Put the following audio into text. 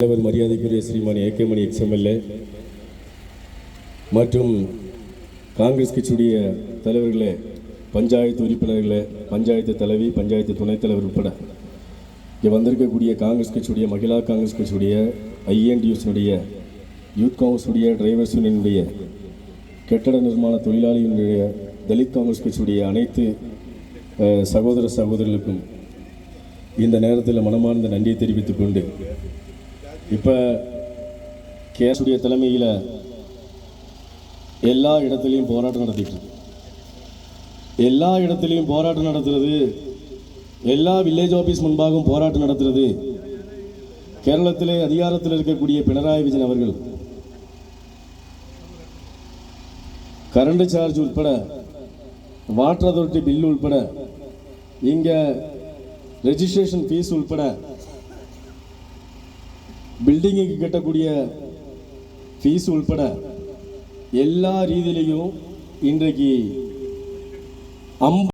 மரியாதைக்குரிய ஸ்ரீமான் ஏகே மணி எக்ஸ்எம்எல்ஏ மற்றும் காங்கிரஸ் கட்சியுடைய தலைவர்களே, பஞ்சாயத்து உறுப்பினர்களே, பஞ்சாயத்து தலைவி, பஞ்சாயத்து துணைத் தலைவர் உட்பட இங்கே வந்திருக்கக்கூடிய காங்கிரஸ் கட்சியுடைய, மகிழா காங்கிரஸ் கட்சியுடைய, ஐஎன்டியூஸினுடைய, யூத் காங்கிரஸுடைய, டிரைவர்ஸ் யூனியனுடைய, கட்டட நிர்மாண தொழிலாளியினுடைய, தலித் காங்கிரஸ் கட்சியுடைய அனைத்து சகோதர சகோதரர்களுக்கும் இந்த நேரத்தில் மனமார்ந்த நன்றியை தெரிவித்துக் கொண்டு, இப்போ கேஸுடைய தலைமையில் எல்லா இடத்துலையும் போராட்டம் நடத்திட்டு இருக்கு. எல்லா இடத்துலையும் போராட்டம் நடத்துறது, எல்லா வில்லேஜ் ஆஃபீஸ் முன்பாகவும் போராட்டம் நடத்துறது. கேரளத்திலே அதிகாரத்தில் இருக்கக்கூடிய பினராயி விஜயன் அவர்கள் கரண்ட் சார்ஜ் உட்பட, வாட்டர் அத்தாரிட்டி பில் உட்பட, இங்கே ரெஜிஸ்ட்ரேஷன் ஃபீஸ் உட்பட, பில்டிங்குக்கு கட்டக்கூடிய ஃபீஸ் உள்பட எல்லா ரீதியிலையும் இன்றைக்கு